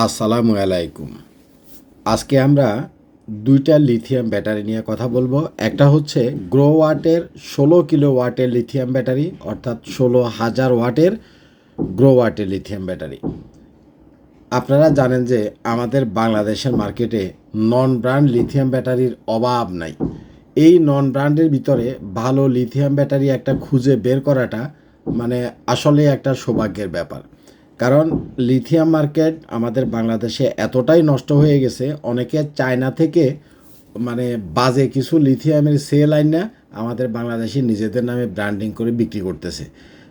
আসসালামু আলাইকুম। আজকে আমরা দুইটা লিথিয়াম ব্যাটারি নিয়ে কথা বলবো। একটা হচ্ছে গ্রোওয়াটের 16 কিলো ওয়াটের লিথিয়াম ব্যাটারি, অর্থাৎ 16,000 ওয়াটের গ্রোওয়াটের লিথিয়াম ব্যাটারি। আপনারা জানেন যে আমাদের বাংলাদেশের মার্কেটে নন ব্র্যান্ড লিথিয়াম ব্যাটারির অভাব নাই। এই নন ব্র্যান্ডের ভিতরে ভালো লিথিয়াম ব্যাটারি একটা খুঁজে বের করাটা মানে আসলে একটা সৌভাগ্যের ব্যাপার। কারণ লিথিয়াম মার্কেট আমাদের বাংলাদেশে এতটাই নষ্ট হয়ে গেছে, অনেকে চায়না থেকে মানে বাজে কিছু লিথিয়ামের সেল আইনা আমাদের বাংলাদেশে নিজেদের নামে ব্র্যান্ডিং করে বিক্রি করতেছে।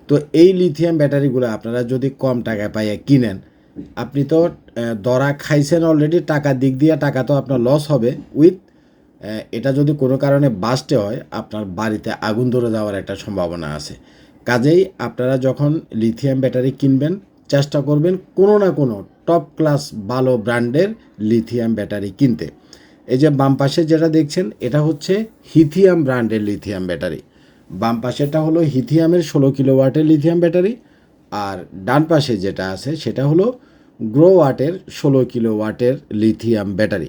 তো এই লিথিয়াম ব্যাটারিগুলো আপনারা যদি কম টাকায় পাইয়া কিনেন, আপনি তো দরা খাইছেন অলরেডি, টাকার দিক দিয়ে টাকা তো আপনার লস হবে উইথ এটা যদি কোনো কারণে বাস্টে হয় আপনার বাড়িতে আগুন ধরে যাওয়ার একটা সম্ভাবনা আছে। কাজেই আপনারা যখন লিথিয়াম ব্যাটারি কিনবেন চেষ্টা করবেন কোনো না কোনো টপ ক্লাস ভালো ব্র্যান্ডের লিথিয়াম ব্যাটারি কিনতে। এই যে বাম পাশে যেটা দেখছেন এটা হচ্ছে হিথিয়াম ব্র্যান্ডের লিথিয়াম ব্যাটারি। বাম পাশেটা হলো হিথিয়ামের 16 কিলোওয়াটের লিথিয়াম ব্যাটারি, আর ডান পাশে যেটা আছে সেটা হলো গ্রোওয়াটের 16 কিলোওয়াটের লিথিয়াম ব্যাটারি।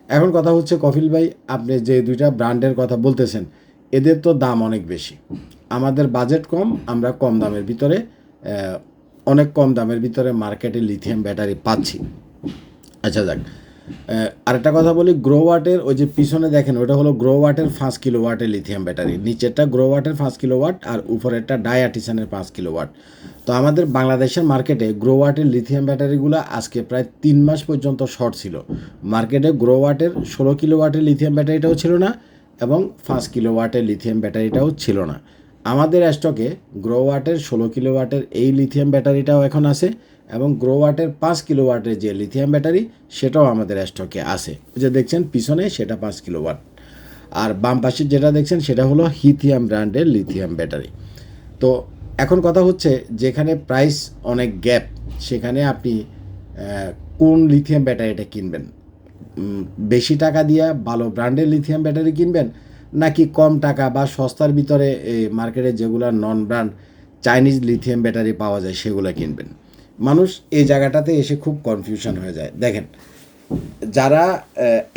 এখন কথা হচ্ছে কফিল ভাই, আপনি যে দুইটা ব্র্যান্ডের কথা বলতেছেন এদের তো দাম অনেক বেশি। আমাদের বাজেট কম, আমরা কম দামের ভিতরে অনেক কম দামের ভিতরে মার্কেটে লিথিয়াম ব্যাটারি পাচ্ছি। আচ্ছা যাক, আরেকটা কথা বলি, গ্রোওয়াটের ওই যে পিছনে দেখেন ওটা হলো গ্রোওয়াটের 5 কিলোওয়াটের লিথিয়াম ব্যাটারি, নিচেরটা গ্রোওয়াটের 5 কিলোওয়াট আর উপরেরটা ডায়াটিসানের 5 কিলোওয়াট। তো আমাদের বাংলাদেশের মার্কেটে গ্রোওয়াটের লিথিয়াম ব্যাটারিগুলো আজকে প্রায় 3 মাস পর্যন্ত শর্ট ছিল। মার্কেটে গ্রোওয়াটের 16 কিলোওয়াটের লিথিয়াম ব্যাটারিটাও ছিল না এবং 5 কিলোওয়াটের লিথিয়াম ব্যাটারিটাও ছিল না। আমাদের স্টকে গ্রোওয়াটের 16 কিলোওয়াটের এই লিথিয়াম ব্যাটারিটাও এখন আছে এবং গ্রোওয়াটের 5 কিলোওয়াটের যে লিথিয়াম ব্যাটারি সেটাও আমাদের স্টকে আছে। যে দেখছেন পিছনে সেটা 5 কিলোওয়াট, আর বাম পাশে যেটা দেখছেন সেটা হলো হিথিয়াম ব্র্যান্ডের লিথিয়াম ব্যাটারি। তো এখন কথা হচ্ছে যেখানে প্রাইস অনেক গ্যাপ সেখানে আপনি কোন লিথিয়াম ব্যাটারিটা কিনবেন? বেশি টাকা দিয়ে ভালো ব্র্যান্ডের লিথিয়াম ব্যাটারি কিনবেন, নাকি কম টাকা বা সস্তার ভিতরে এই মার্কেটে যেগুলো নন ব্র্যান্ড চাইনিজ লিথিয়াম ব্যাটারি পাওয়া যায় সেগুলো কিনবেন? মানুষ এই জায়গাটাতে এসে খুব কনফিউশন হয়ে যায়। দেখেন, যারা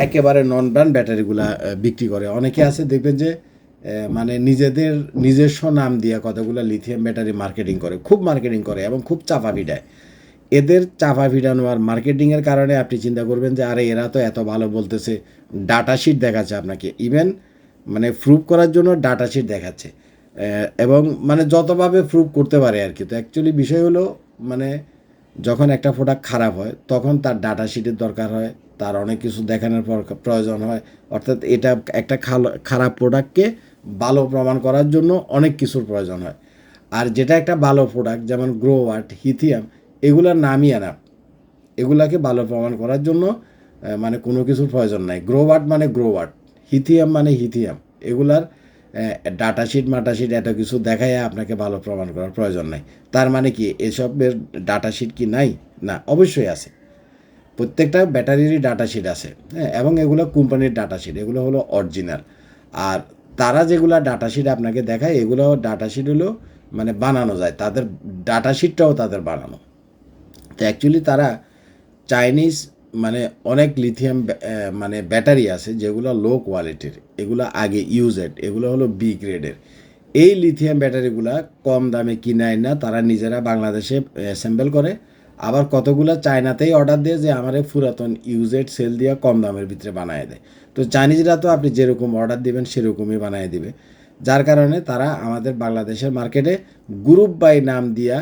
একেবারে নন ব্র্যান্ড ব্যাটারিগুলা বিক্রি করে, অনেকে আছে দেখবেন যে মানে নিজেদের নিজস্ব নাম দিয়ে কতগুলো লিথিয়াম ব্যাটারি মার্কেটিং করে, খুব মার্কেটিং করে এবং খুব চাপা ভিড়ায়। এদের চাপা ভিড়ানো আর মার্কেটিংয়ের কারণে আপনি চিন্তা করবেন যে আরে এরা তো এত ভালো বলতেছে, ডাটা শিট দেখাচ্ছে আপনাকে, ইভেন মানে প্রুভ করার জন্য ডাটা শিট দেখাচ্ছে এবং মানে যতভাবে প্রুভ করতে পারে আর কি। তো অ্যাকচুয়ালি বিষয় হলো মানে যখন একটা প্রোডাক্ট খারাপ হয় তখন তার ডাটা শিটের দরকার হয়, তার অনেক কিছু দেখানোর প্রয়োজন হয়। অর্থাৎ এটা একটা খারাপ প্রোডাক্টকে ভালো প্রমাণ করার জন্য অনেক কিছুর প্রয়োজন হয়। আর যেটা একটা ভালো প্রোডাক্ট যেমন গ্রোওয়াট, হিথিয়াম, এগুলার নামই আনা, এগুলাকে ভালো প্রমাণ করার জন্য মানে কোনো কিছুর প্রয়োজন নাই। গ্রোওয়াট মানে গ্রোওয়াট, হিথিয়াম মানে হিথিয়াম, এগুলার ডাটাশিট মাটাশিট এত কিছু দেখায় আপনাকে ভালো প্রমাণ করার প্রয়োজন নাই। তার মানে কি এসবের ডাটাশিট কি নাই? না, অবশ্যই আছে। প্রত্যেকটা ব্যাটারিরই ডাটাশিট আছে, হ্যাঁ, এবং এগুলো কোম্পানির ডাটাশিট, এগুলো হলো অরিজিনাল। আর তারা যেগুলো ডাটাশিট আপনাকে দেখায় এগুলো ডাটাশিট হলো মানে বানানো যায়, তাদের ডাটাশিটটাও তাদের বানানো। তো অ্যাকচুয়ালি তারা চাইনিজ মানে অনেক লিথিয়াম মানে ব্যাটারি আছে যেগুলো লো কোয়ালিটির, এগুলো আগে ইউজেড, এগুলো হলো বি গ্রেডের। এই লিথিয়াম ব্যাটারিগুলা কম দামে কিনায় না, তারা নিজেরা বাংলাদেশে অ্যাসেম্বল করে, আবার কতগুলো চায়নাতেই অর্ডার দেয় যে আমার পুরাতন ইউজেড সেল দিয়ে কম দামের ভিতরে বানিয়ে দেয়। তো চাইনিজরা তো আপনি যেরকম অর্ডার দিবেন সেরকমই বানিয়ে দিবে, যার কারণে তারা আমাদের বাংলাদেশের মার্কেটে গ্রুপ বাই নাম দিয়া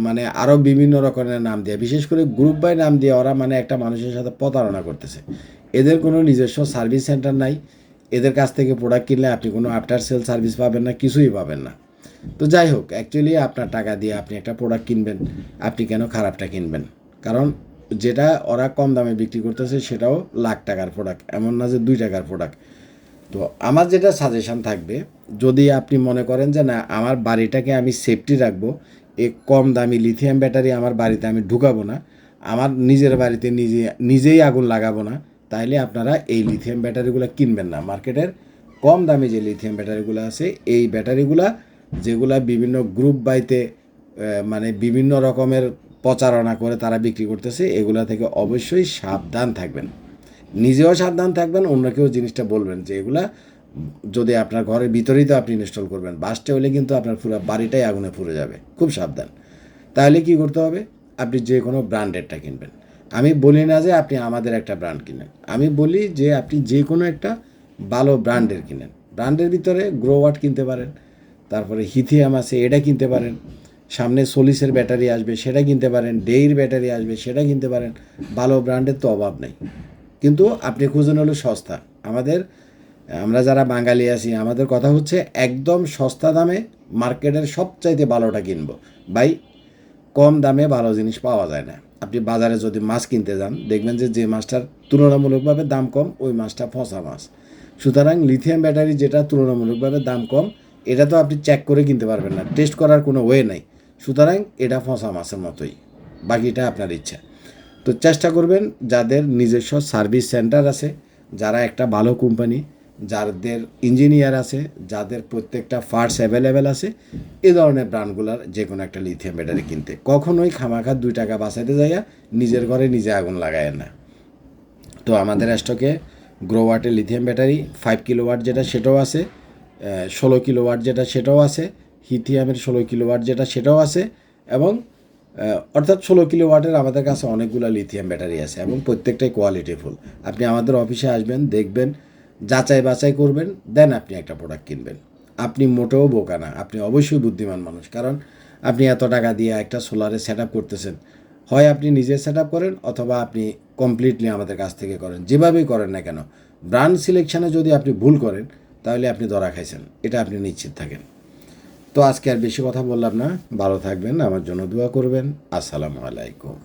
মানে আরও বিভিন্ন রকমের নাম দিয়ে, বিশেষ করে গ্রুপ বাই নাম দিয়ে ওরা মানে একটা মানুষের সাথে প্রতারণা করতেছে। এদের কোনো নিজস্ব সার্ভিস সেন্টার নাই, এদের কাছ থেকে প্রোডাক্ট কিনলে আপনি কোনো আফটার সেল সার্ভিস পাবেন না, কিছুই পাবেন না। তো যাই হোক, অ্যাকচুয়ালি আপনার টাকা দিয়ে আপনি একটা প্রোডাক্ট কিনবেন, আপনি কেন খারাপটা কিনবেন? কারণ যেটা ওরা কম দামে বিক্রি করতেছে সেটাও লাখ টাকার প্রোডাক্ট, এমন না যে 2 টাকার প্রোডাক্ট। তো আমার যেটা সাজেশান থাকবে, যদি আপনি মনে করেন যে না আমার বাড়িটাকে আমি সেফটি রাখবো, এ কম দামি লিথিয়াম ব্যাটারি আমার বাড়িতে আমি ঢুকাবো না, আমার নিজের বাড়িতে নিজেই আগুন লাগাবো না, তাইলে আপনারা এই লিথিয়াম ব্যাটারিগুলো কিনবেন না। মার্কেটের কম দামি যে লিথিয়াম ব্যাটারিগুলো আছে এই ব্যাটারিগুলা যেগুলা বিভিন্ন গ্রুপ বাইতে মানে বিভিন্ন রকমের প্রচারণা করে তারা বিক্রি করতেছে, এগুলা থেকে অবশ্যই সাবধান থাকবেন। নিজেও সাবধান থাকবেন, অন্যকেও জিনিসটা বলবেন যে এগুলা যদি আপনার ঘরের ভিতরেই তো আপনি ইনস্টল করবেন, বাসটা হলে কিন্তু আপনার পুরো বাড়িটাই আগুনে পুড়ে যাবে। খুব সাবধান। তাহলে কি করতে হবে, আপনি যে কোনো ব্র্যান্ডেরটা কিনবেন। আমি বলি না যে আপনি আমাদের একটা ব্র্যান্ড কিনেন, আমি বলি যে আপনি যে কোনো একটা ভালো ব্র্যান্ডের কিনেন। ব্র্যান্ডের ভিতরে গ্রোওয়াট কিনতে পারেন, তারপরে হিথিয়াম আছে এটা কিনতে পারেন, সামনে সোলিসের ব্যাটারি আসবে সেটা কিনতে পারেন, ডেইর ব্যাটারি আসবে সেটা কিনতে পারেন। ভালো ব্র্যান্ডের তো অভাব নেই, কিন্তু আপনি খুঁজেন হলো সস্তা। আমরা যারা বাঙালি আছি, আমাদের কথা হচ্ছে একদম সস্তা দামে মার্কেটের সবচাইতে ভালোটা কিনবো। ভাই, কম দামে ভালো জিনিস পাওয়া যায় না। আপনি বাজারে যদি মাছ কিনতে যান, দেখবেন যে মাছটার তুলনামূলকভাবে দাম কম, ওই মাছটা ফসা মাছ। সুতরাং লিথিয়াম ব্যাটারি যেটা তুলনামূলকভাবে দাম কম, এটা তো আপনি চেক করে কিনতে পারবেন না, টেস্ট করার কোনো ওয়ে নাই। সুতরাং এটা ফসা মাছের মতোই, বাকিটা আপনার ইচ্ছা। তো চেষ্টা করবেন যাদের নিজস্ব সার্ভিস সেন্টার আছে, যারা একটা ভালো কোম্পানি, যাদের ইঞ্জিনিয়ার আছে, যাদের প্রত্যেকটা পার্টস অ্যাভেলেবেল আছে, এই ধরনের ব্র্যান্ডগুলোর যে কোনো একটা লিথিয়াম ব্যাটারি কিনতে। কখনোই খামাখা 2 টাকা বাঁচাইতে যাইয়া নিজের ঘরে নিজে আগুন লাগায় না। তো আমাদের স্টকে গ্রোওয়াটের লিথিয়াম ব্যাটারি 5 কিলোওয়াট যেটা সেটাও আছে, 16 কিলোওয়াট যেটা সেটাও আছে, হিথিয়ামের 16 কিলোওয়াট যেটা সেটাও আছে, এবং অর্থাৎ 16 কিলোওয়াটের আমাদের কাছে অনেকগুলো লিথিয়াম ব্যাটারি আছে এবং প্রত্যেকটাই কোয়ালিটিফুল। আপনি আমাদের অফিসে আসবেন, দেখবেন, যাচাই বাছাই করবেন, দেন আপনি একটা প্রোডাক্ট কিনবেন। আপনি মোটেও বোকা না, আপনি অবশ্যই বুদ্ধিমান মানুষ। কারণ আপনি এত টাকা দিয়ে একটা সোলারে সেট আপ করতেছেন, হয় আপনি নিজে সেট আপ করেন অথবা আপনি কমপ্লিটলি আমাদের কাছ থেকে করেন। যেভাবেই করেন না কেন, ব্র্যান্ড সিলেকশানে যদি আপনি ভুল করেন তাহলে আপনি ধরা খাইছেন, এটা আপনি নিশ্চিত থাকেন। তো আজকে আর বেশি কথা বললাম না, ভালো থাকবেন, আমার জন্য দোয়া করবেন। আসসালামু আলাইকুম।